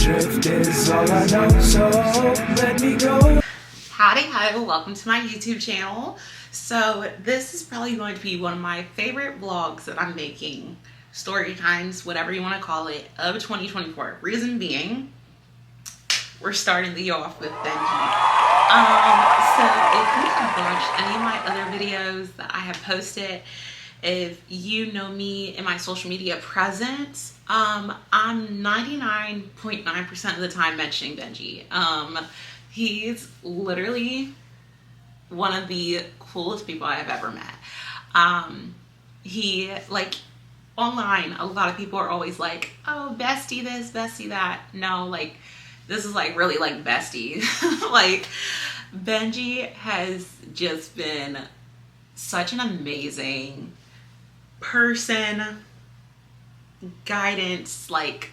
drift is all I know, so let me go. Howdy, hi, welcome to my YouTube channel. So this is probably going to be one of my favorite vlogs that I'm making, story times, whatever you want to call it, of 2024. Reason being, we're starting the year off with Benji. So if you have watched any of my other videos that I have posted, if you know me in my social media presence, I'm 99.9% of the time mentioning Benji. He's literally one of the coolest people I have ever met. He, like, online, a lot of people are always like, oh, bestie this, bestie that. No, like, this is like really like bestie. Like, Benji has just been such an amazing person, guidance, like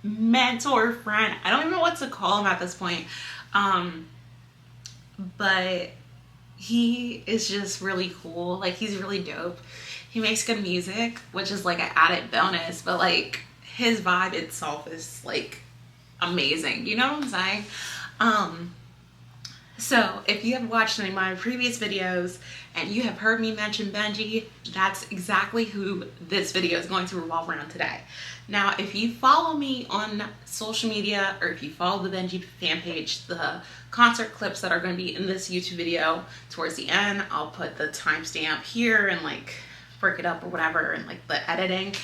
mentor, friend. I don't even know what to call him at this point. But he is just really cool. Like, he's really dope. He makes good music, which is like an added bonus, but like his vibe itself is like amazing. You know what I'm saying? So if you have watched any of my previous videos and you have heard me mention Benji, that's exactly who this video is going to revolve around today. Now, if you follow me on social media, or if you follow the Benji fan page, the concert clips that are going to be in this YouTube video towards the end, I'll put the timestamp here and like break it up or whatever, and like the editing,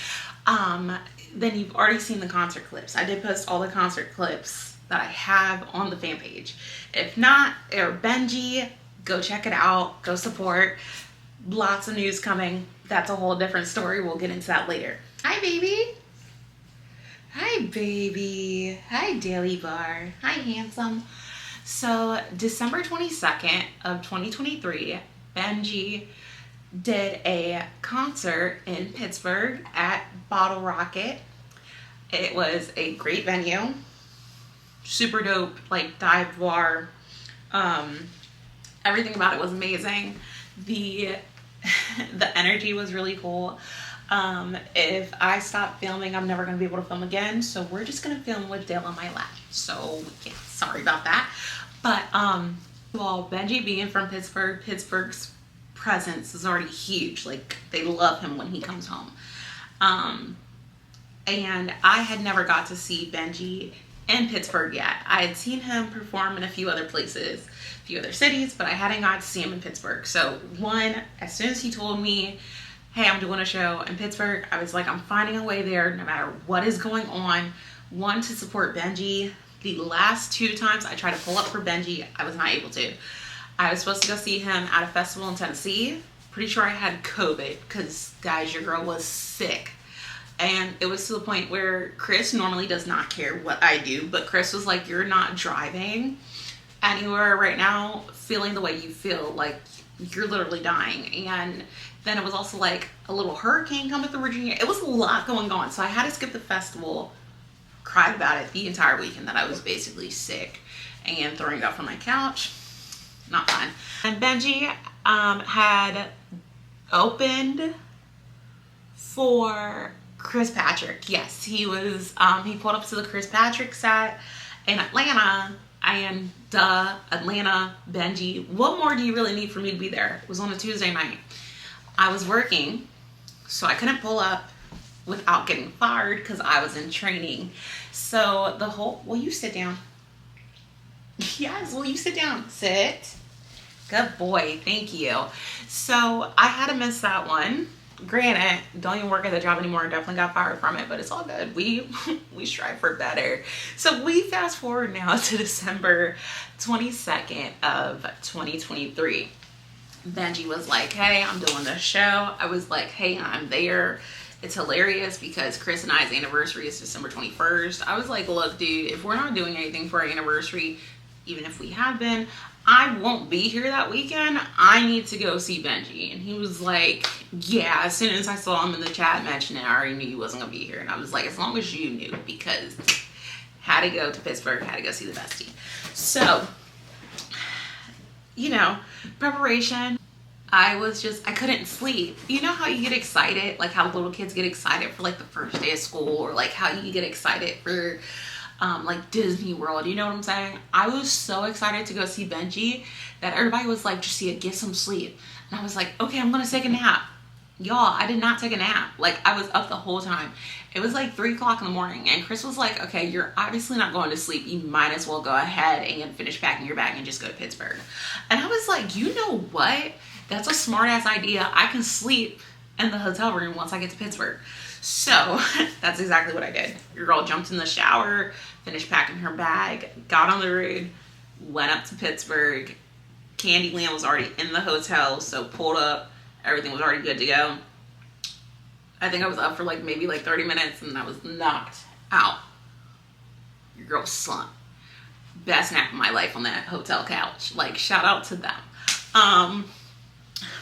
then you've already seen the concert clips. I did post all the concert clips that I have on the fan page. If not, or Benji, go check it out, go support. Lots of news coming. That's a whole different story. We'll get into that later. Hi, baby. Hi, baby. Hi, Daily Bar. Hi, handsome. So December 22nd of 2023, Benji did a concert in Pittsburgh at Bottle Rocket. It was a great venue. Super dope, like dive bar. Everything about it was amazing. The energy was really cool. If I stop filming, I'm never gonna be able to film again, so we're just gonna film with Dale on my lap. So yeah, sorry about that. But well, Benji being from Pittsburgh, Pittsburgh's presence is already huge. Like, they love him when he comes home. And I had never got to see Benji in Pittsburgh yet. I had seen him perform in a few other places, a few other cities, but I hadn't got to see him in Pittsburgh. So as soon as he told me, hey, I'm doing a show in Pittsburgh, I was like, I'm finding a way there no matter what is going on. One, to support Benji. The last two times I tried to pull up for Benji, I was not able to. I was supposed to go see him at a festival in Tennessee. Pretty sure I had COVID because, guys, your girl was sick. And it was to the point where Chris normally does not care what I do, but Chris was like, you're not driving anywhere right now feeling the way you feel, like you're literally dying. And then it was also like a little hurricane coming through Virginia. It was a lot going on, so I had to skip the festival. Cried about it the entire weekend that I was basically sick and throwing up on my couch. Not fun. And Benji had opened for Chris Patrick. Yes, he was, he pulled up to the Chris Patrick set in Atlanta, and Atlanta, Benji, what more do you really need for me to be there? It was on a Tuesday night. I was working, so I couldn't pull up without getting fired because I was in training. So the whole, will you sit down? Yes, will you sit down? Sit. Good boy, thank you. So I had to miss that one. Granted, don't even work at the job anymore. Definitely got fired from it, but it's all good. We strive for better. So we fast forward now to December 22nd of 2023. Benji was like, hey, I'm doing this show. I was like, hey, I'm there. It's hilarious because Chris and I's anniversary is December 21st. I was like, look, dude, if we're not doing anything for our anniversary, even if we have been, I won't be here that weekend. I need to go see Benji. And he was like, yeah, as soon as I saw him in the chat mention it, I already knew he wasn't gonna be here. And I was like, as long as you knew, because had to go to Pittsburgh, had to go see the bestie. So, you know, preparation. I couldn't sleep. You know how you get excited, like how little kids get excited for like the first day of school, or like how you get excited for like Disney World, you know what I'm saying? I was so excited to go see Benji that everybody was like, Jacia, get some sleep. And I was like, okay, I'm gonna take a nap. Y'all, I did not take a nap. Like, I was up the whole time. It was like 3 o'clock in the morning, and Chris was like, okay, you're obviously not going to sleep. You might as well go ahead and finish packing your bag and just go to Pittsburgh. And I was like, you know what? That's a smart ass idea. I can sleep in the hotel room once I get to Pittsburgh. So that's exactly what I did. Your girl jumped in the shower, finished packing her bag, got on the road, went up to Pittsburgh. Candyland was already in the hotel, so pulled up. Everything was already good to go. I think I was up for like maybe like 30 minutes and I was knocked out. Your girl slumped. Best nap of my life on that hotel couch. Like, shout out to them.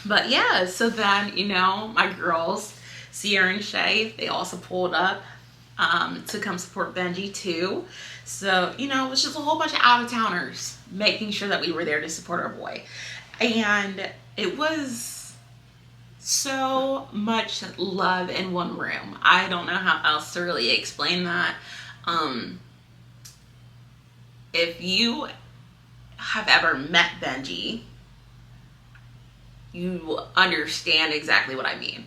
But yeah, so then, you know, my girls, Sierra and Shay, they also pulled up to come support Benji too. So, you know, it was just a whole bunch of out-of-towners making sure that we were there to support our boy. And it was so much love in one room. I don't know how else to really explain that. If you have ever met Benji, you understand exactly what I mean.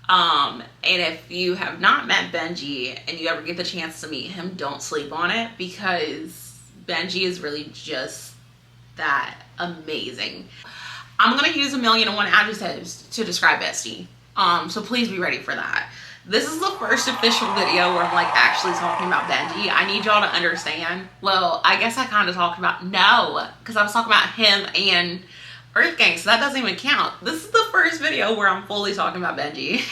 And if you have not met Benji and you ever get the chance to meet him, don't sleep on it, because Benji is really just that amazing. I'm going to use 1,000,001 adjectives to describe Bestie. So please be ready for that. This is the first official video where I'm like actually talking about Benji. I need y'all to understand. Well, I guess I kind of talked about, no, because I was talking about him and Earth Gang, so that doesn't even count. This is the first video where I'm fully talking about Benji.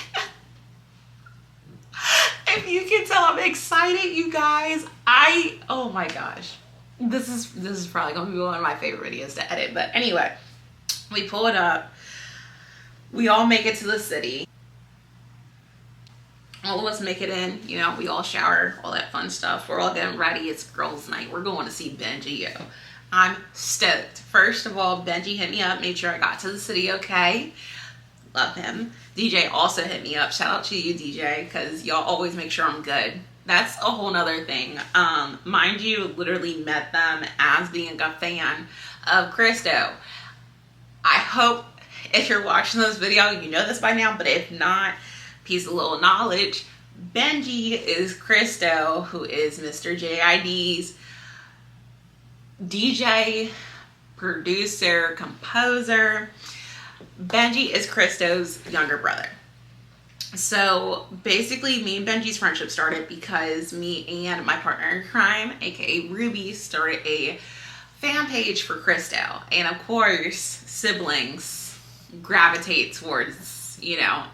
If you can tell, I'm excited, you guys. Oh my gosh. This is probably going to be one of my favorite videos to edit. But anyway, we pull it up. We all make it to the city. All of us make it in, you know, we all shower, all that fun stuff. We're all getting ready. It's girls' night. We're going to see Benji, yo. I'm stoked. First of all, Benji hit me up, made sure I got to the city okay. Love him. DJ also hit me up. Shout out to you, DJ, because y'all always make sure I'm good. That's a whole nother thing. Mind you, literally met them as being a fan of Christo. I hope if you're watching this video, you know this by now, but if not, piece of little knowledge. Benji is Christo, who is Mr. JID's DJ, producer, composer. Benji is Christo's younger brother. So basically, me and Benji's friendship started because me and my partner in crime, aka Ruby, started a fan page for Christo. And of course, siblings gravitate towards, you know,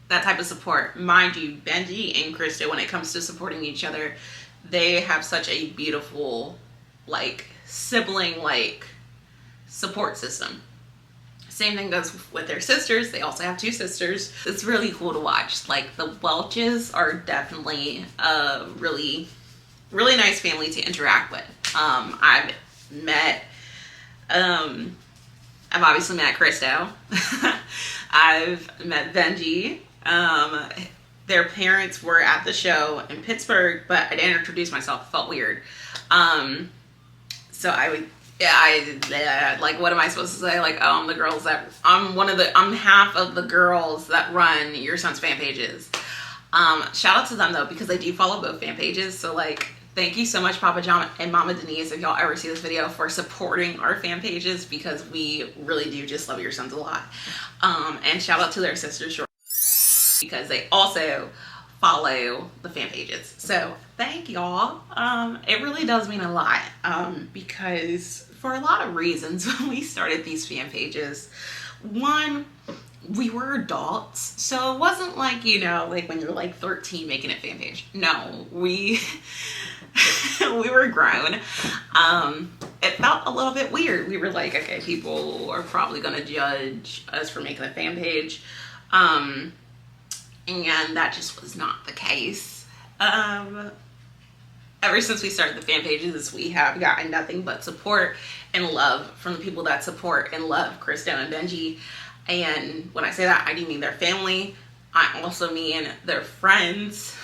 that type of support. Mind you, Benji and Christo, when it comes to supporting each other, they have such a beautiful, like, sibling, like, support system. Same thing goes with their sisters. They also have 2 sisters. It's really cool to watch. Like, the Welches are definitely a really, really nice family to interact with. I've obviously met Christo. I've met Benji. Their parents were at the show in Pittsburgh, but I didn't introduce myself. It felt weird. So like, what am I supposed to say? Like, oh, I'm half of the girls that run your son's fan pages. Shout out to them though, because they do follow both fan pages. So like, thank you so much, Papa John and Mama Denise, if y'all ever see this video, for supporting our fan pages, because we really do just love your sons a lot. And shout out to their sisters, because they also follow the fan pages. So thank y'all. It really does mean a lot, because for a lot of reasons, when we started these fan pages, one, we were adults, so it wasn't like, you know, like when you're like 13 making a fan page. No, we were grown. It felt a little bit weird. We were like, okay, people are probably gonna judge us for making a fan page, and that just was not the case. Ever since we started the fan pages, we have gotten nothing but support and love from the people that support and love Christo and Benji. And when I say that, I do mean their family. I also mean their friends.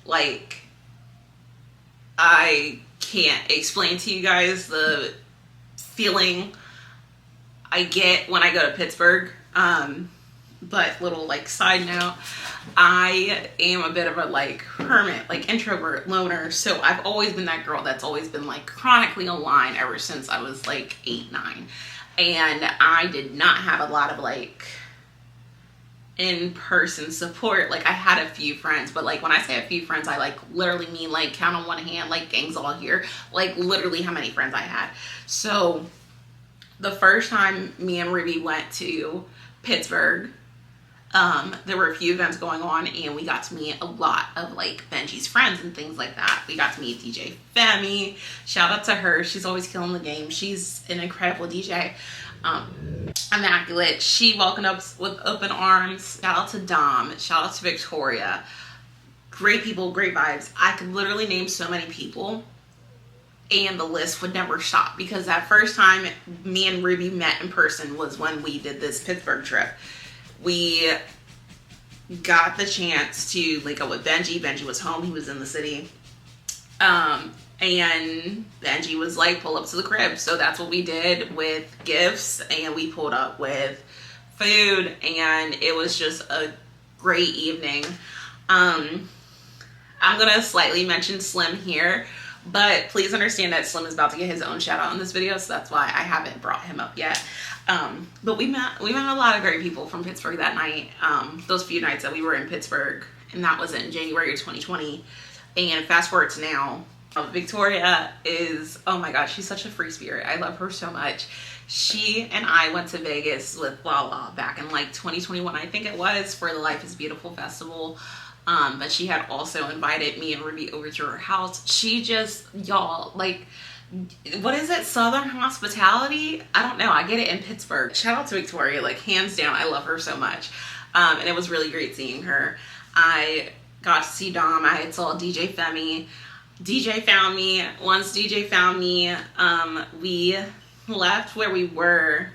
Like, I can't explain to you guys the feeling I get when I go to Pittsburgh. But little like side note, I am a bit of a like hermit, like introvert, loner. So I've always been that girl that's always been like chronically online ever since I was like 8, 9. And I did not have a lot of like in-person support. Like I had a few friends, but like when I say a few friends, I like literally mean like count on one hand, like gangs all here, like literally how many friends I had. So the first time me and Ruby went to Pittsburgh, there were a few events going on and we got to meet a lot of like Benji's friends and things like that. We got to meet DJ Femi. Shout out to her. She's always killing the game. She's an incredible DJ. Immaculate. She welcomed us with open arms. Shout out to Dom. Shout out to Victoria. Great people, great vibes. I could literally name so many people and the list would never stop, because that first time me and Ruby met in person was when we did this Pittsburgh trip. We got the chance to link up with Benji. Benji was home. He was in the city. And Benji was like, pull up to the crib. So that's what we did with gifts. And we pulled up with food. And it was just a great evening. I'm going to slightly mention Slim here. But please understand that Slim is about to get his own shout out in this video. So that's why I haven't brought him up yet. But we met a lot of great people from Pittsburgh that night. Those few nights that we were in Pittsburgh, and that was in January of 2020. And fast forward to now, Victoria is, oh my gosh, she's such a free spirit. I love her so much. She and I went to Vegas with Lala back in like 2021, I think it was, for the Life is Beautiful festival. But she had also invited me and Ruby over to her house. She just, y'all, like, what is it? Southern hospitality? I don't know. I get it in Pittsburgh. Shout out to Victoria, like hands down. I love her so much. And it was really great seeing her. I got to see Dom. I saw DJ Femi. DJ found me. Once DJ found me, we left where we were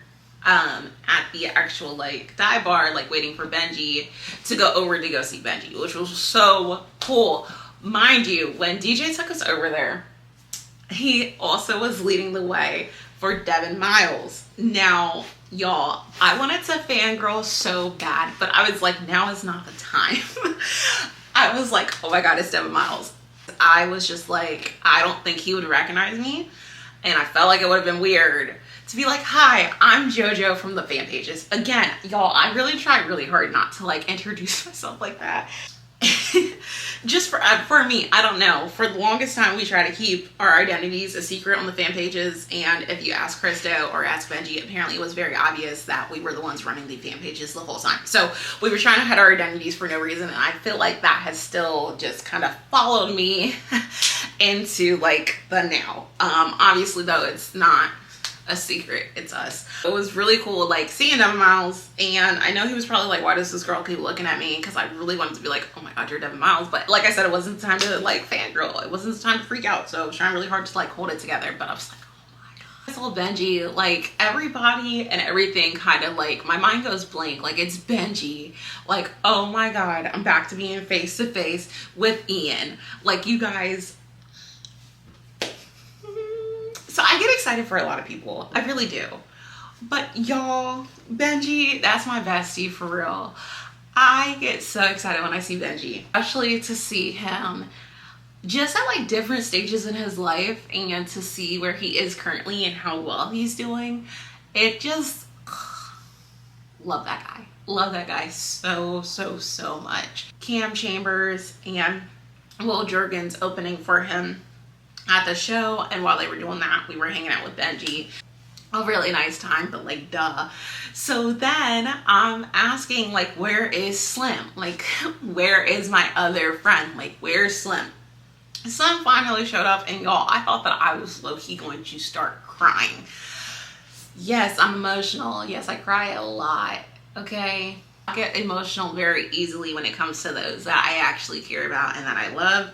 at the actual like dive bar, like waiting for Benji to go over to go see Benji, which was so cool. Mind you, when DJ took us over there, he also was leading the way for Devin Miles. Now, y'all, I wanted to fangirl so bad, but I was like, now is not the time. I was like, oh my God, it's Devin Miles. I was just like, I don't think he would recognize me. And I felt like it would have been weird to be like, hi, I'm JoJo from the fan pages. Again, y'all, I really tried really hard not to like introduce myself like that. Just for me, I don't know. For the longest time, we try to keep our identities a secret on the fan pages. And if you ask Christo or ask Benji, apparently it was very obvious that we were the ones running the fan pages the whole time. So we were trying to hide our identities for no reason. And I feel like that has still just kind of followed me into like the now. Obviously, though, it's not a secret, it's us. It was really cool like seeing Devin Miles, and I know he was probably like, why does this girl keep looking at me? Because I really wanted to be like, oh my God, you're Devin Miles. But like I said, it wasn't the time to like fangirl. It wasn't the time to freak out. So I was trying really hard to like hold it together. But I was like, oh my God. I saw Benji, like everybody and everything kind of like, my mind goes blank. Like it's Benji. Like, oh my God, I'm back to being face to face with Ian. Like you guys. So I get excited for a lot of people. I really do. But y'all, Benji, that's my bestie for real. I get so excited when I see Benji, especially to see him just at like different stages in his life and to see where he is currently and how well he's doing. It just, love that guy. Love that guy so, so, so much. Cam Chambers and Will Jurgens opening for him at the show, and while they were doing that, we were hanging out with Benji. A really nice time, but like duh. So then I'm asking like, where is Slim? Like, where is my other friend? Like, where's Slim? Slim finally showed up, and y'all, I thought that I was low-key going to start crying. Yes, I'm emotional. Yes, I cry a lot. Okay, I get emotional very easily when it comes to those that I actually care about and that I love.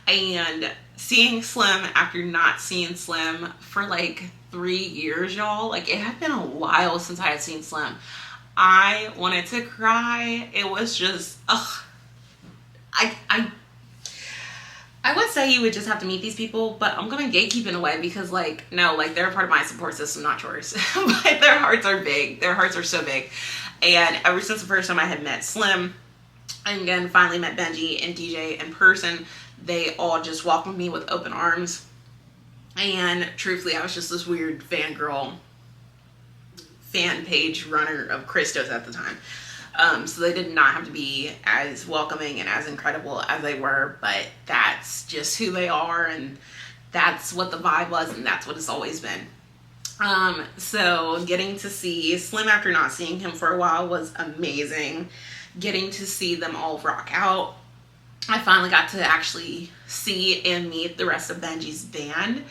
And seeing Slim after not seeing Slim for like 3 years, y'all, like it had been a while since I had seen Slim. I wanted to cry. It was just, ugh. I would say you would just have to meet these people, but I'm gonna gatekeep in a way because, like, no, like they're a part of my support system, not yours. But their hearts are big. Their hearts are so big. And ever since the first time I had met Slim, and again finally met Benji and DJ in person, they all just welcomed me with open arms. And truthfully, I was just this weird fangirl, fan page runner of Christos at the time. So they did not have to be as welcoming and as incredible as they were, but that's just who they are, and that's what the vibe was, and that's what it's always been. So getting to see Slim after not seeing him for a while was amazing. Getting to see them all rock out. I finally got to actually see and meet the rest of Benji's band.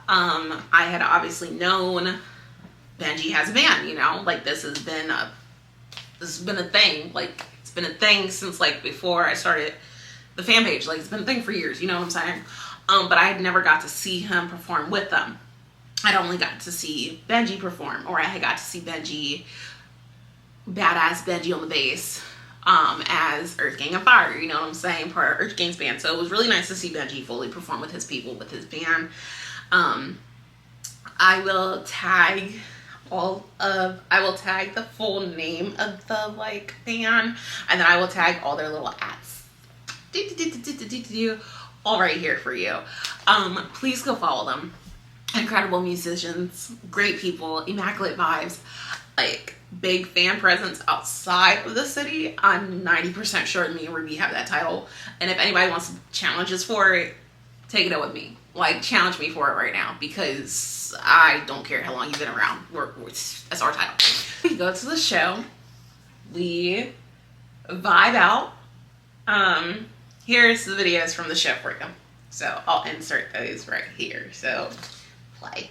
I had obviously known Benji has a band, you know, like this has been a thing. Like, it's been a thing since, like, before I started the fan page. Like, it's been a thing for years, you know what I'm saying? But I had never got to see him perform with them. I'd only got to see Benji perform, or I had got to see Benji, badass Benji on the bass, as Earth Gang and Fire, you know what I'm saying? Part of Earth Gang's band. So it was really nice to see Benji fully perform with his people, with his band. I will tag the full name of the, like, band, and then I will tag all their little ats all right here for you. Please go follow them. Incredible musicians, great people, immaculate vibes, like big fan presence outside of the city. I'm 90% sure me and Ruby have that title, and if anybody wants to challenge us for it, take it up with me. Like, challenge me for it right now, because I don't care how long you've been around. That's our title. We go to the show. We vibe out. Here's the videos from the show for you. So I'll insert those right here. So play.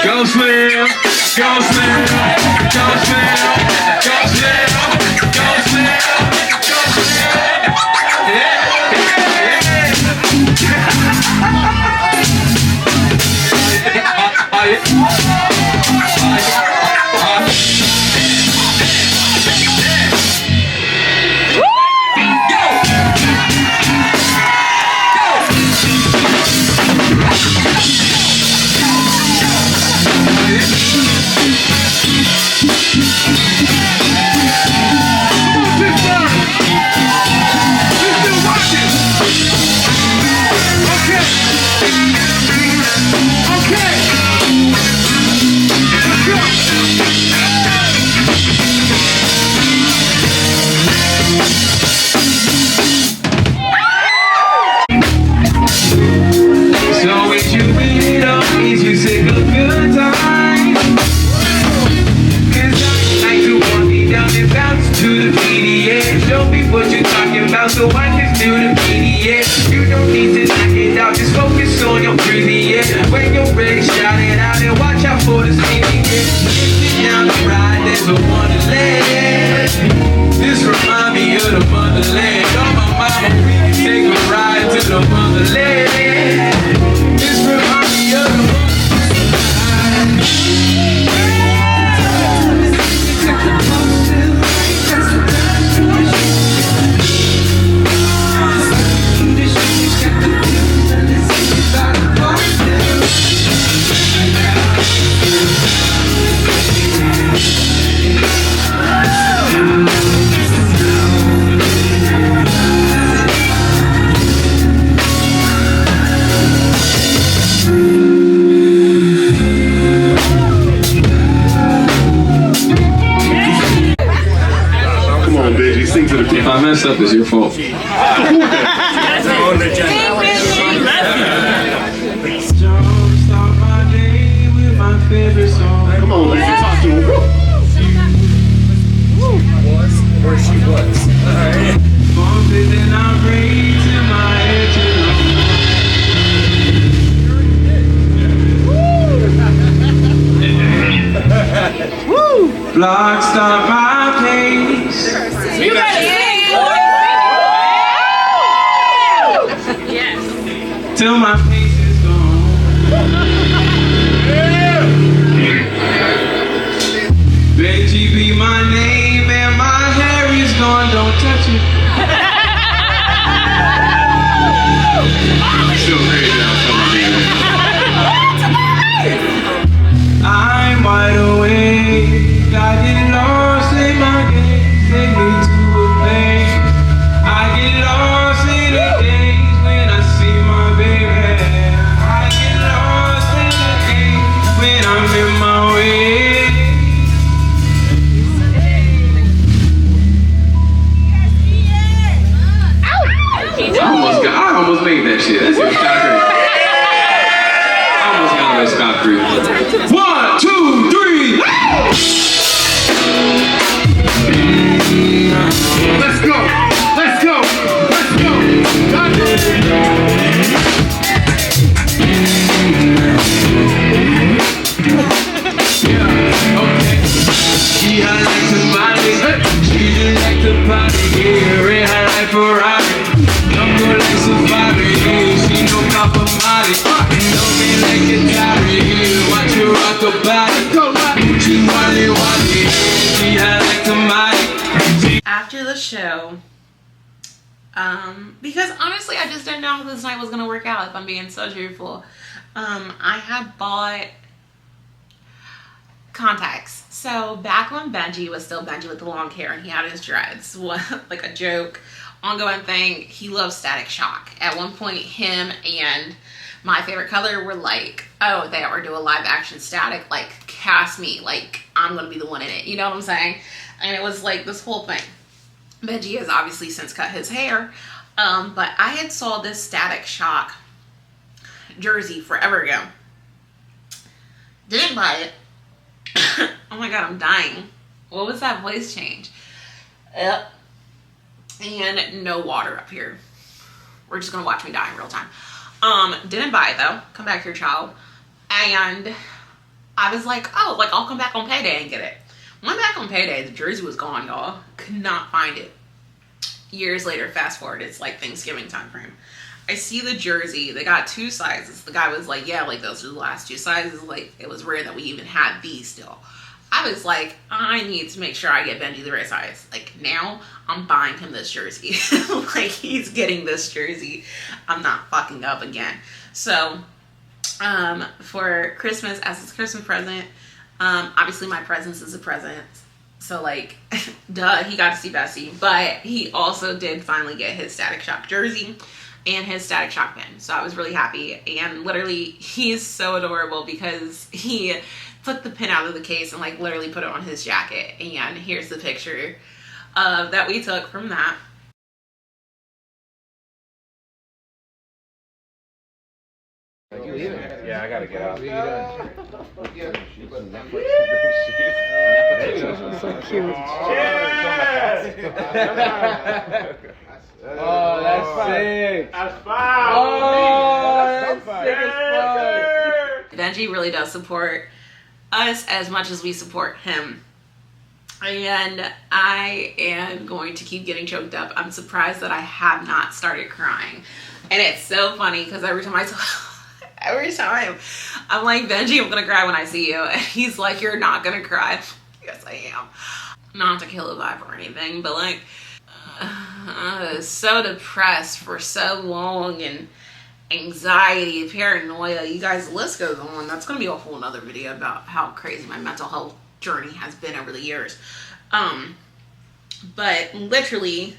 Go Slim, go Slim, go Slim, go Slim, go Slim, go Slim. what you talking about, so I can feel the beat, yeah. You don't need to knock it out, just focus on your breathing, yeah. When you're ready, shout it out and watch out for the speedy, yeah. Sit down the ride, there's a wonderland. This remind me of the motherland. Oh my mama, we can take a ride to the motherland. This remind me of the motherland. If I mess up, it's your fault. Come on, let's talk to him. Where she was. Alright. Block stop my pace. You better Till my pace is gone. Benji be my name and my hair is gone. Don't touch it. Still crazy now, I'm wide awake. I get lost in my game. Take me to a place. I get lost in the days when I see my baby. I get lost in the days when I'm in my way. I almost made that shit. That's kind of crazy. I almost got that scot free. 1, 2, 3. Let's go. Let's go. Let's go. Yeah, okay. She had like to party. She just like to party. Yeah, red hot like Ferrari. Don't go like Safari. Yeah, she no copper Molly. Don't be like a diary. Yeah, watch her rock the body. She wally wally. She had like to Molly. After the show, because honestly, I just didn't know how this night was gonna work out. If I'm being so truthful, I had bought contacts. So back when Benji was still Benji with the long hair and he had his dreads, like a joke, ongoing thing, he loves Static Shock. At one point, him and my favorite color were like, oh, they ever do a live action Static, like cast me, like I'm gonna be the one in it. You know what I'm saying? And it was like this whole thing. Benji has obviously since cut his hair, but I had saw this Static Shock jersey forever ago. Didn't buy it. Oh my god, I'm dying. What was that voice change? Yep. And no water up here. We're just gonna watch me die in real time. Didn't buy it though. Come back here, child. And I was like, oh, like I'll come back on payday and get it. Went back on payday, the jersey was gone, y'all. Could not find it. Years later, fast forward, it's like Thanksgiving time frame. I see the jersey, they got 2 sizes. The guy was like, yeah, like those are the last 2 sizes. Like it was rare that we even had these still. I was like, I need to make sure I get Benji the right size. Like now I'm buying him this jersey. Like he's getting this jersey. I'm not fucking up again. So for Christmas, as his Christmas present, obviously my presence is a present. So like, duh, he got to see Bestie, but he also did finally get his Static Shock jersey and his Static Shock pin. So I was really happy, and literally he is so adorable because he took the pin out of the case and like literally put it on his jacket. And here's the picture that we took from that. Yeah, I gotta get out. So cute. Oh, that's sick. That's foul. Oh, that's sick as fuck. Benji really does support us as much as we support him. And I am going to keep getting choked up. I'm surprised that I have not started crying. And it's so funny because every time I'm like, Benji, I'm gonna cry when I see you. And he's like, you're not gonna cry. Yes, I am. Not to kill a vibe or anything, but like, I was so depressed for so long, and anxiety, paranoia, you guys, the list goes on. That's gonna be a whole nother video about how crazy my mental health journey has been over the years. But literally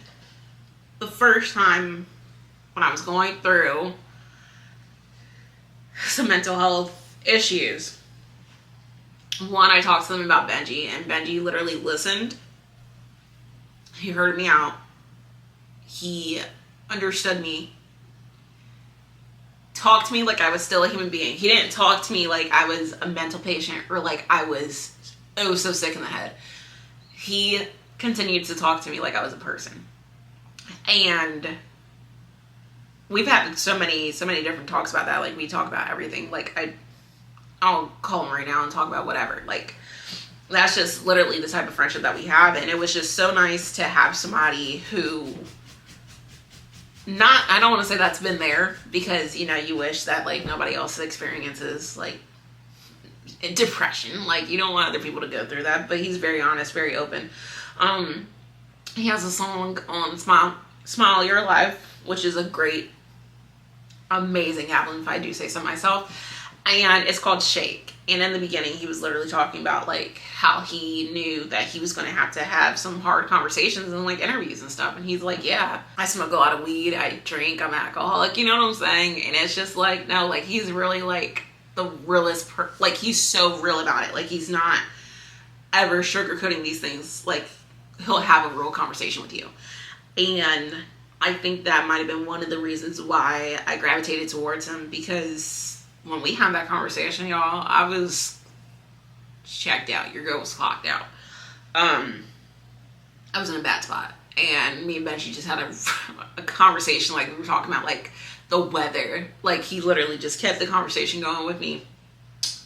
the first time when I was going through some mental health issues, one, I talked to them about Benji, and Benji literally listened. He heard me out. He understood me. Talked to me like I was still a human being. He didn't talk to me like I was a mental patient or like I was so sick in the head. He continued to talk to me like I was a person. And we've had so many different talks about that. Like, we talk about everything. Like, I'll call him right now and talk about whatever. Like, that's just literally the type of friendship that we have. And it was just so nice to have somebody who, I don't want to say that's been there, because, you know, you wish that, like, nobody else experiences, like, depression. Like, you don't want other people to go through that. But he's very honest, very open. He has a song on Smile You're Alive, which is a great, amazing album, if I do say so myself. And it's called Shake. And in the beginning, he was literally talking about, like, how he knew that he was going to have some hard conversations and, like, interviews and stuff. And he's like, yeah, I smoke a lot of weed, I drink, I'm an alcoholic, you know what I'm saying? And it's just like, no, like, he's really, like, the realest, like, he's so real about it. Like, he's not ever sugarcoating these things. Like, he'll have a real conversation with you. And I think that might have been one of the reasons why I gravitated towards him, because when we had that conversation, y'all, I was checked out. Your girl was clocked out. I was in a bad spot. And me and Benji just had a conversation, like, we were talking about, like, the weather. Like, he literally just kept the conversation going with me.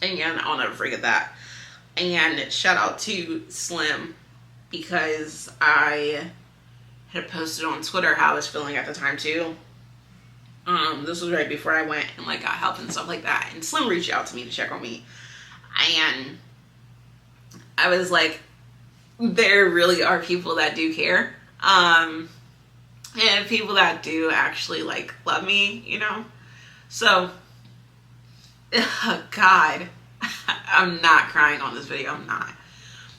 And I'll never forget that. And shout out to Slim, because I had posted on Twitter how I was feeling at the time too. This was right before I went and, like, got help and stuff like that. And Slim reached out to me to check on me. And I was like, there really are people that do care. And people that do actually, like, love me, you know? So, God, I'm not crying on this video. I'm not.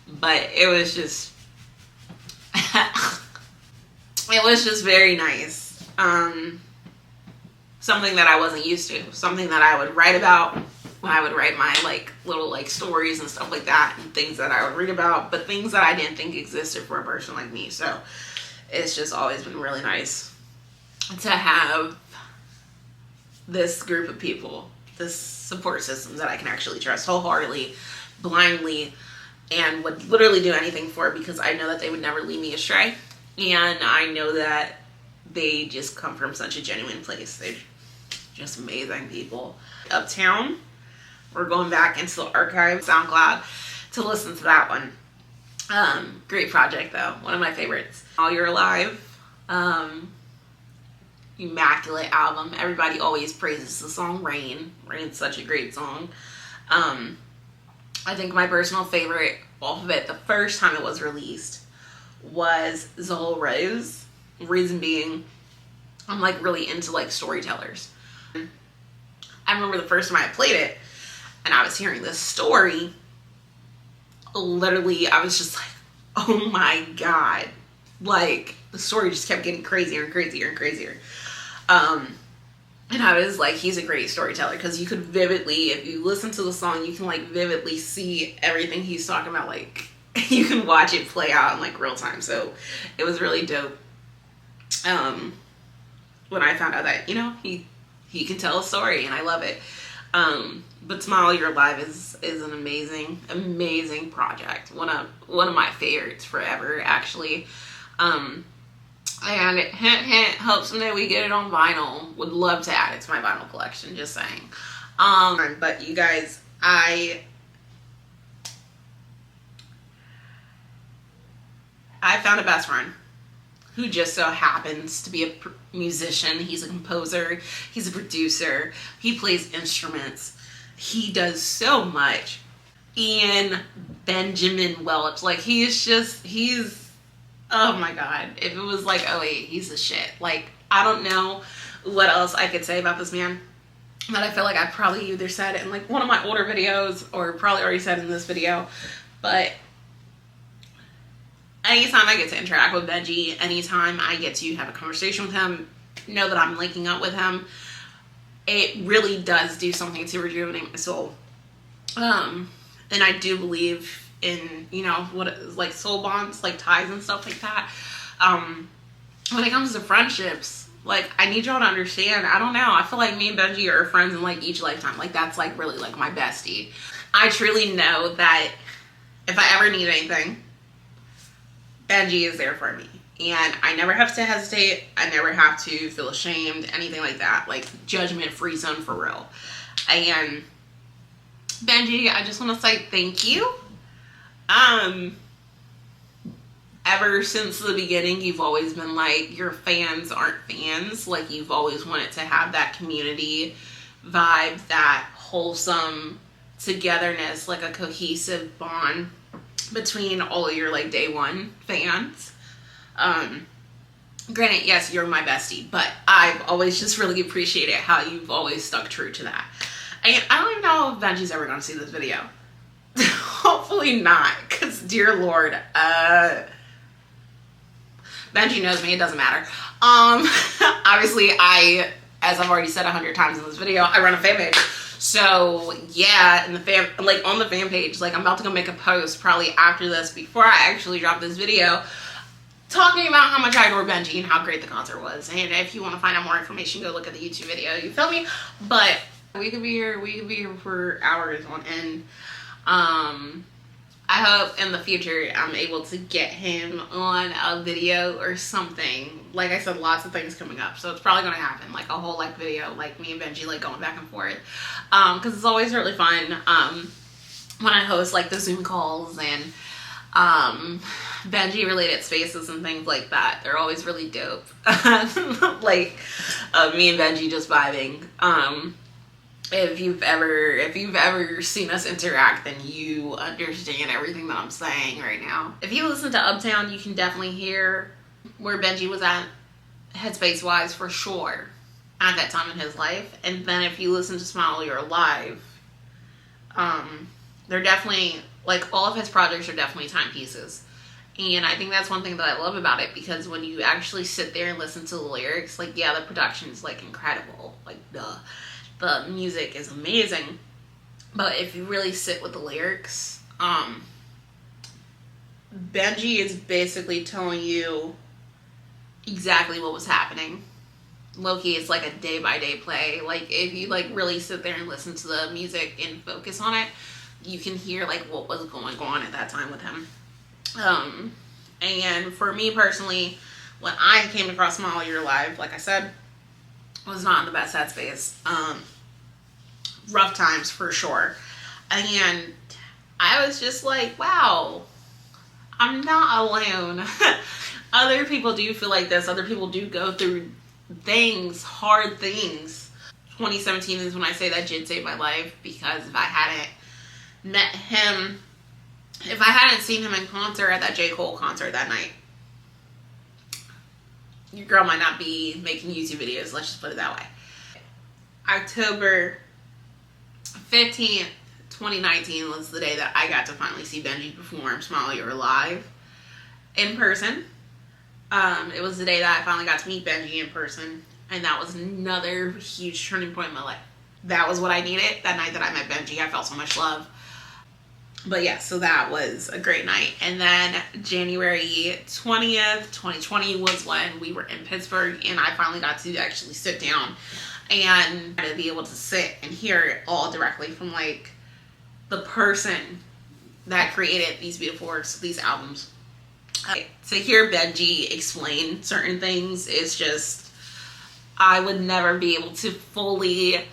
But it was just, it was just very nice. Something that I wasn't used to. Something that I would write about when I would write my, like, little, like, stories and stuff like that. And things that I would read about. But things that I didn't think existed for a person like me. So, it's just always been really nice to have this group of people. This support system that I can actually trust wholeheartedly, blindly, and would literally do anything for, because I know that they would never lead me astray. And I know that they just come from such a genuine place. They're just amazing people. Uptown, we're going back into the archive, SoundCloud, to listen to that one. Great project though, one of my favorites. All You're Alive, immaculate album. Everybody always praises the song Rain. Rain's such a great song. I think my personal favorite off of it, the first time it was released, was Zola Rose. Reason being, I'm, like, really into, like, storytellers. I remember the first time I played it and I was hearing this story, literally I was just like, oh my God. Like, the story just kept getting crazier and crazier and crazier. And I was like, he's a great storyteller, because you could vividly, if you listen to the song, you can, like, vividly see everything he's talking about. Like, you can watch it play out in, like, real time. So it was really dope. When I found out that, you know, he can tell a story, and I love it. But Smile You're Alive is an amazing project. One of my favorites forever, actually. And hint, hint, hope someday we get it on vinyl. Would love to add it to my vinyl collection, just saying. But you guys, I found a best friend who just so happens to be a musician. He's a composer, he's a producer, he plays instruments, he does so much. Ian Benjamin Welch, like he's, oh my god, if it was like, oh wait, he's the shit. Like, I don't know what else I could say about this man, but I feel like I probably either said it in like one of my older videos or probably already said in this video. But anytime I get to interact with Benji, anytime I get to have a conversation with him, know that I'm linking up with him, it really does do something to rejuvenate my soul. And I do believe in, you know, what is like soul bonds, like ties and stuff like that. When it comes to friendships, like, I need y'all to understand, I don't know, I feel like me and Benji are friends in like each lifetime. Like, that's like really like my bestie. I truly know that if I ever need anything, Benji is there for me. And I never have to hesitate. I never have to feel ashamed, anything like that. Like, judgment-free zone for real. And Benji, I just want to say thank you. Ever since the beginning, you've always been like, your fans aren't fans. Like, you've always wanted to have that community vibe, that wholesome togetherness, like a cohesive bond between all of your like day one fans. Granted, yes, you're my bestie, but I've always just really appreciated how you've always stuck true to that. And I don't even know if Benji's ever gonna see this video. Hopefully not, because dear Lord, Benji knows me, it doesn't matter. Obviously as I've already said 100 times in this video, I run a fan page. So yeah, in the fan, like on the fan page, like I'm about to go make a post probably after this, before I actually drop this video, talking about how much I adore Benji and how great the concert was. And if you want to find out more information, go look at the YouTube video, you feel me? But we could be here for hours on end. I hope in the future I'm able to get him on a video or something. Like I said, lots of things coming up, so it's probably gonna happen, like a whole like video, like me and Benji like going back and forth, because it's always really fun when I host like the Zoom calls and Benji related spaces and things like that. They're always really dope. Like me and Benji just vibing. If you've ever seen us interact, then you understand everything that I'm saying right now. If you listen to Uptown, you can definitely hear where Benji was at headspace wise, for sure, at that time in his life. And then if you listen to Smile You're Alive, they're definitely, like, all of his projects are definitely timepieces. And I think that's one thing that I love about it, because when you actually sit there and listen to the lyrics, like, yeah, the production's like incredible, like, duh. The music is amazing, but if you really sit with the lyrics, Benji is basically telling you exactly what was happening. Low-key, it's like a day-by-day play. Like, if you like really sit there and listen to the music and focus on it, you can hear like what was going on at that time with him. And for me personally, when I came across Smile You're Alive, like I said, was not in the best headspace. Rough times for sure. And I was just like, wow, I'm not alone. Other people do feel like this. Other people do go through things, hard things. 2017 is when I say that Jid saved my life, because if I hadn't met him, if I hadn't seen him in concert at that J. Cole concert that night, your girl might not be making YouTube videos, let's just put it that way. October 15th, 2019 was the day that I got to finally see Benji perform Smile You're Alive in person. It was the day that I finally got to meet Benji in person, and that was another huge turning point in my life. That was what I needed. That night that I met Benji, I felt so much love. But yeah, so that was a great night. And then January 20th, 2020 was when we were in Pittsburgh, and I finally got to actually sit down and to be able to sit and hear it all directly from like the person that created these beautiful works, these albums. To hear Benji explain certain things is just, I would never be able to fully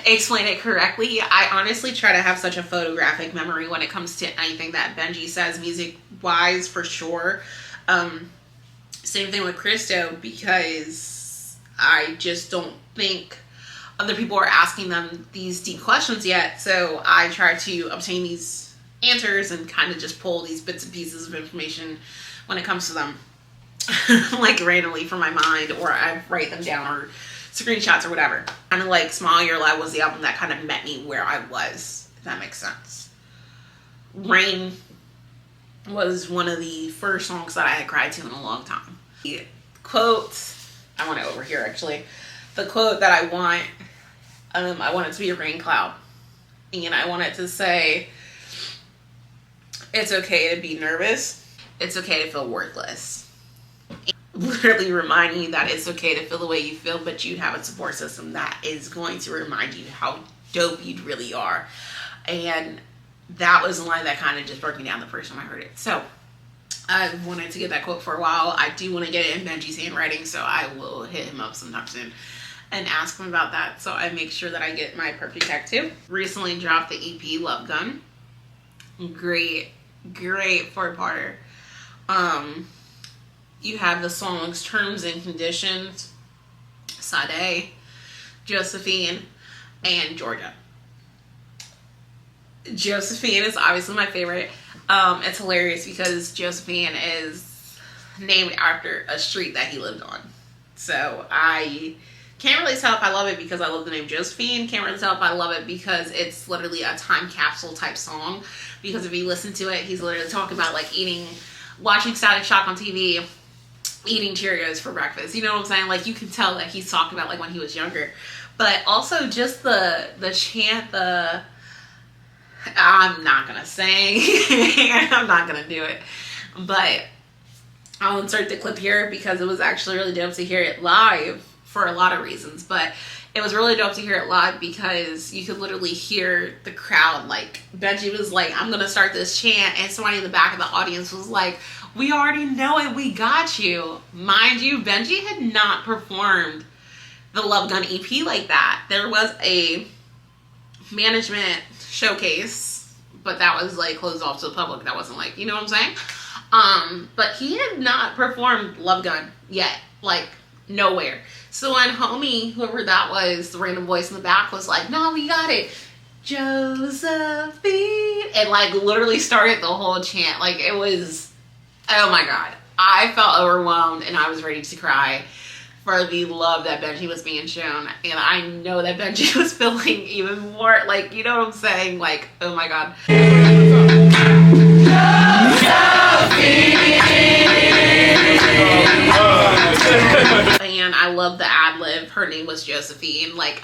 explain it correctly. I honestly try to have such a photographic memory when it comes to anything that Benji says, music wise, for sure. Same thing with Christo, because I just don't think other people are asking them these deep questions yet. So I try to obtain these answers and kind of just pull these bits and pieces of information when it comes to them, like randomly from my mind, or I write them down, or screenshots, or whatever. Kind of like Smile Your Life was the album that kind of met me where I was, if that makes sense. Rain was one of the first songs that I had cried to in a long time. The quote, I want it over here actually. The quote that I want it to be a rain cloud. And I want it to say, it's okay to be nervous. It's okay to feel worthless. Literally reminding you that it's okay to feel the way you feel, but you have a support system that is going to remind you how dope you really are. And that was a line that kind of just broke me down the first time I heard it. So I wanted to get that quote for a while. I do want to get it in Benji's handwriting, so I will hit him up sometime soon and ask him about that, so I make sure that I get my perfect tattoo. Recently dropped the EP Love Gun. Great four-parter. You have the songs Terms and Conditions, Sade, Josephine, and Georgia. Josephine is obviously my favorite. It's hilarious because Josephine is named after a street that he lived on. So I can't really tell if I love it because I love the name Josephine. Can't really tell if I love it because it's literally a time capsule type song. Because if you listen to it, he's literally talking about like watching Static Shock on TV, eating Cheerios for breakfast. You know what I'm saying? Like you can tell that he's talking about like when he was younger. But also just the chant, I'm not gonna sing. I'm not gonna do it. But I'll insert the clip here because it was actually really dope to hear it live for a lot of reasons. But it was really dope to hear it live because you could literally hear the crowd. Like Benji was like, I'm gonna start this chant, and somebody in the back of the audience was like, we already know it, we got you. Mind you, Benji had not performed the Love Gun EP like that. There was a management showcase, but that was like closed off to the public. That wasn't like, you know what I'm saying? But he had not performed Love Gun yet, like nowhere. So when homie, whoever that was, the random voice in the back was like, no, we got it, Josephine, and like literally started the whole chant. Like it was, oh my God, I felt overwhelmed and I was ready to cry for the love that Benji was being shown. And I know that Benji was feeling even more, like, you know what I'm saying? Like, oh my God. And I love the ad-lib. Her name was Josephine. Like,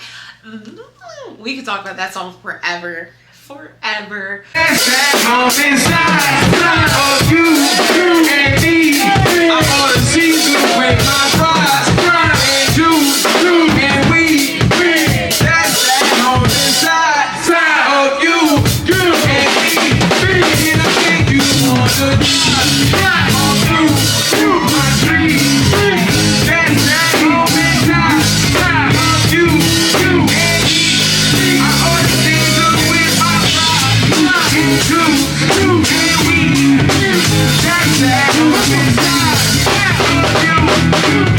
we could talk about that song forever. Forever. Inside of you and me, I wanna see you with my fries, and you and we. That's that home inside of you and me, and I think you wanna drive on through my dreams. That's that home inside of you and me. I wanna see you with my fries, and you and we. That's that home inside of you.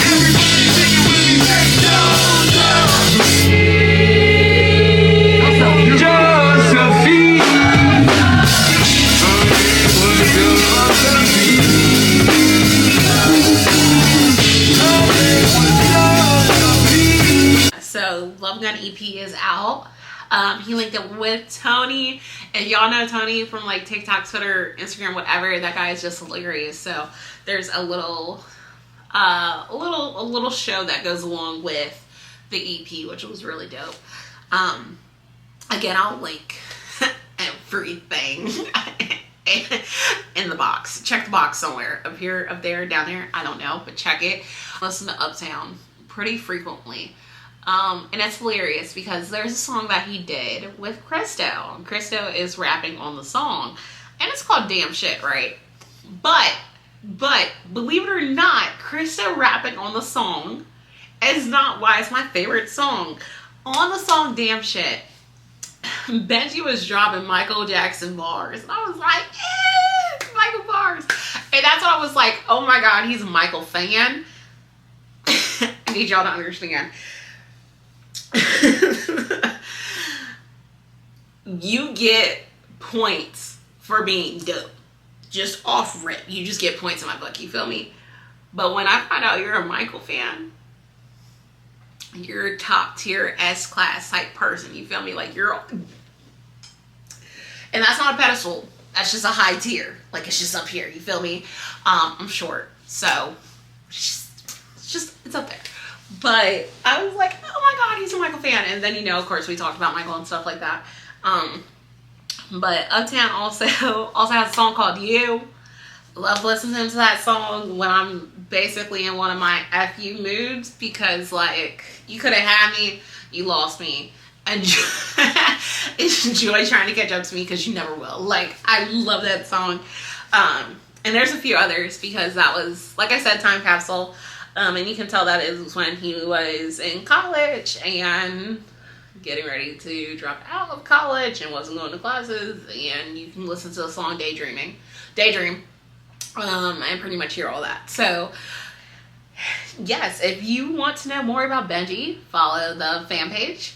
Everybody singing with me, say Josephine. So Love Gun EP is out. He linked up with Tony. If y'all know Tony from like TikTok, Twitter, Instagram, whatever, that guy is just hilarious. So there's a little show that goes along with the EP, which was really dope. Again, I'll link everything in the box. Check the box somewhere, up here, up there, down there. I don't know, but check it. Listen to Uptown pretty frequently. And it's hilarious because there's a song that he did with Christo. Christo is rapping on the song. and it's called Damn Shit, right? But believe it or not, Krista rapping on the song is not why it's my favorite song. On the song Damn Shit, Benji was dropping Michael Jackson bars, and I was like, Michael bars. And that's when I was like, oh my god, he's a Michael fan. I need y'all to understand. You get points for being dope. Just off rip. You just get points in my book, you feel me? But when I find out you're a Michael fan, you're a top tier S-class type person, you feel me? Like you're, and that's not a pedestal. That's just a high tier. Like it's just up here, you feel me? I'm short, so it's up there. But I was like, oh my god, he's a Michael fan. And then, you know, of course we talked about Michael and stuff like that. But Uptown also has a song called You. Love listening to that song when I'm basically in one of my FU moods, because like you could have had me, you lost me. Enjoy trying to catch up to me because you never will. Like I love that song. And there's a few others because that was, like I said, time capsule. And you can tell that is when he was in college and getting ready to drop out of college and wasn't going to classes. And you can listen to the song Daydream, and pretty much hear all that. So yes, if you want to know more about Benji, follow the fan page,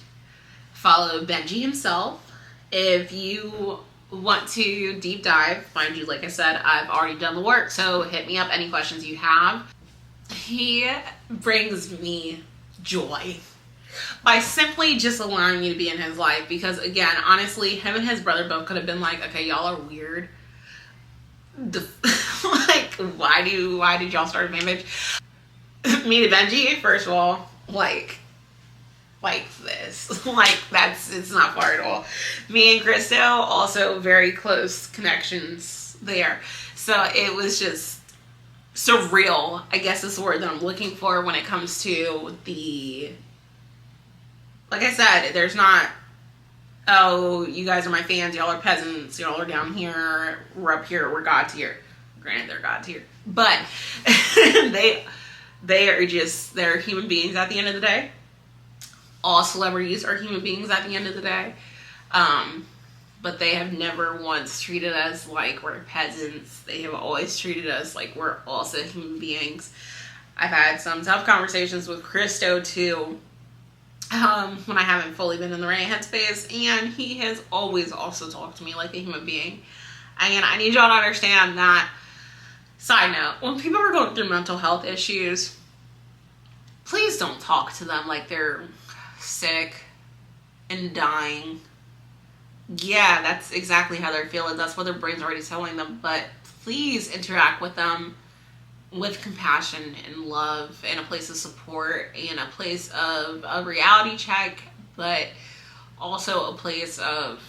follow Benji himself. If you want to deep dive, mind you, like I said, I've already done the work, so hit me up any questions you have. He brings me joy by simply just allowing me to be in his life, because again, honestly, him and his brother both could have been like, okay, y'all are weird. Like, why did y'all start a fan page? Me to Benji, first of all, like this. Like, it's not far at all. Me and Christo, also very close connections there. So it was just surreal, I guess is the word that I'm looking for when it comes to the, like I said, there's not, oh, you guys are my fans, y'all are peasants, y'all are down here, we're up here, we're God tier. Granted, they're God tier. But they are just, they're human beings at the end of the day. All celebrities are human beings at the end of the day. But they have never once treated us like we're peasants. They have always treated us like we're also human beings. I've had some tough conversations with Christo too, when I haven't fully been in the right headspace, and he has always also talked to me like a human being. And I need y'all to understand that, side note, when people are going through mental health issues, please don't talk to them like they're sick and dying. Yeah, that's exactly how they're feeling. That's what their brain's already telling them. But please interact with them with compassion and love, and a place of support, and a place of a reality check, but also a place of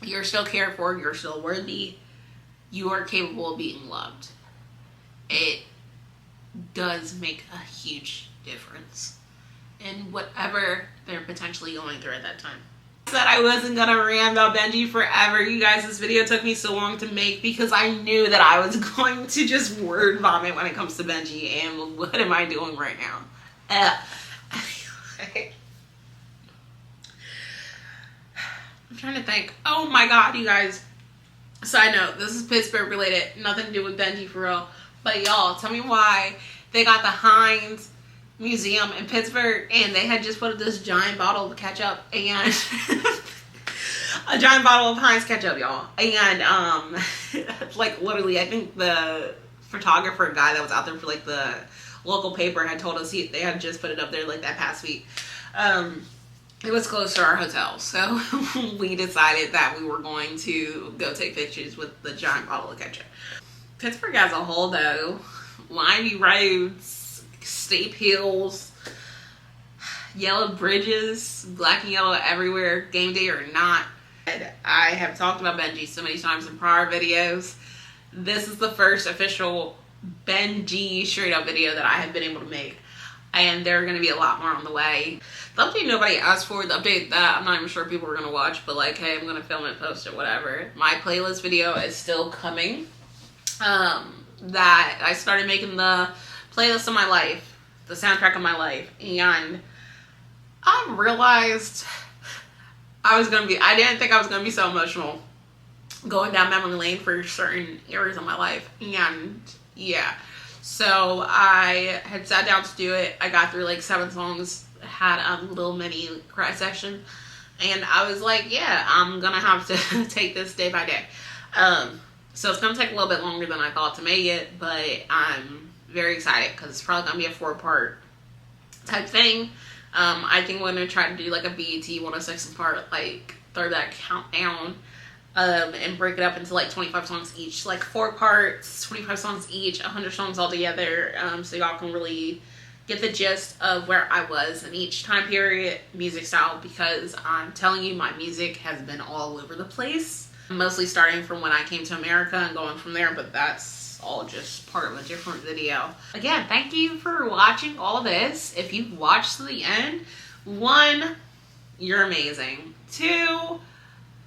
you're still cared for, you're still worthy, you are capable of being loved. It does make a huge difference in whatever they're potentially going through at that time. Said I wasn't gonna rant about Benji forever. You guys, this video took me so long to make because I knew that I was going to just word vomit when it comes to Benji, and what am I doing right now? I'm trying to think. Oh my god, you guys. Side note, this is Pittsburgh related, nothing to do with Benji for real. But y'all, tell me why they got the Heinz Museum in Pittsburgh and they had just put up this giant bottle of ketchup, and a giant bottle of Heinz ketchup, y'all. And like literally, I think the photographer guy that was out there for like the local paper had told us they had just put it up there like that past week. It was close to our hotel, so we decided that we were going to go take pictures with the giant bottle of ketchup. Pittsburgh as a whole though, windy roads, steep hills, yellow bridges, black and yellow everywhere, game day or not. I have talked about Benji so many times in prior videos. This is the first official Benji straight up video that I have been able to make. and there are going to be a lot more on the way. The update nobody asked for, the update that I'm not even sure people are going to watch, but like, hey, I'm going to film it, post it, whatever. My playlist video is still coming. That I started making the playlist of my life, the soundtrack of my life, and I realized I didn't think I was going to be so emotional going down memory lane for certain areas of my life, and yeah. So I had sat down to do it. I got through like 7 songs, had a little mini cry session, and I was like, yeah, I'm gonna have to take this day by day. So it's gonna take a little bit longer than I thought to make it, but I'm very excited because it's probably gonna be a 4-part type thing. I think we're gonna try to do like a BET 106 part, like throwback countdown, and break it up into like 25 songs each, like 4 parts, 25 songs each, 100 songs all together, so y'all can really get the gist of where I was in each time period, music style, because I'm telling you, my music has been all over the place, mostly starting from when I came to America and going from there, but that's all just part of a different video. Again, thank you for watching all this. If you've watched to the end, 1, you're amazing. 2,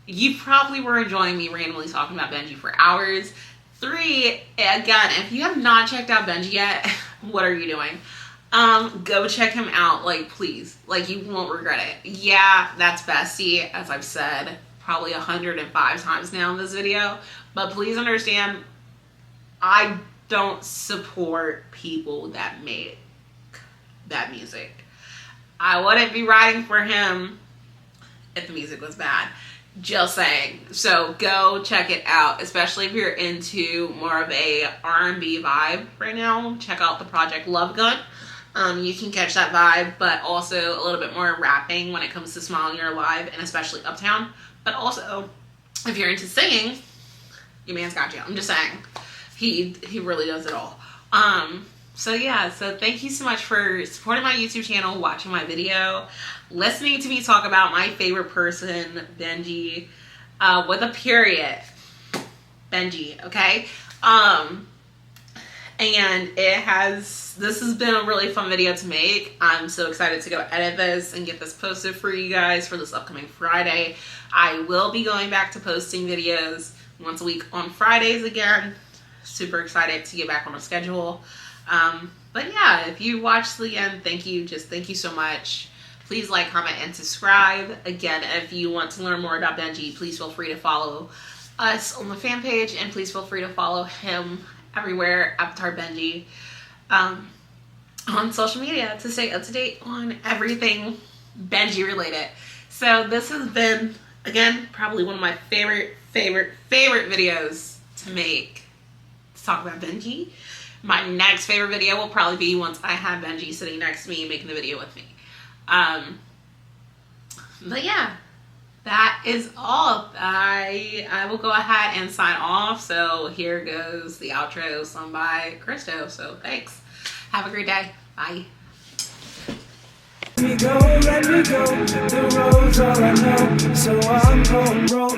you probably were enjoying me randomly talking about Benji for hours. 3, again, if you have not checked out Benji yet, what are you doing? Go check him out, like, please. Like, you won't regret it. Yeah, that's bestie, as I've said probably 105 times now in this video, but please understand, I don't support people that make bad music. I wouldn't be writing for him if the music was bad. Just saying. So go check it out, especially if you're into more of a R&B vibe right now. Check out the project Love Gun. You can catch that vibe, but also a little bit more rapping when it comes to Smiling You're Alive, and especially Uptown. But also, if you're into singing, your man's got you. I'm just saying. He really does it all. So yeah, so thank you so much for supporting my YouTube channel, watching my video, listening to me talk about my favorite person, Benji, with a period. Benji, okay? And this has been a really fun video to make. I'm so excited to go edit this and get this posted for you guys for this upcoming Friday. I will be going back to posting videos once a week on Fridays again. Super excited to get back on a schedule. But yeah, if you watched to the end, thank you. Just thank you so much. Please like, comment, and subscribe. Again, if you want to learn more about Benji, please feel free to follow us on the fan page, and please feel free to follow him everywhere, Avatar Benji, on social media to stay up to date on everything Benji related. So this has been, again, probably one of my favorite videos to make, to talk about Benji. My next favorite video will probably be once I have Benji sitting next to me making the video with me. But yeah, that is all. I will go ahead and sign off. So here goes the outro sung by Christo. So thanks. Have a great day. Bye. Let me go, the road's all I know, so I'm gonna roll.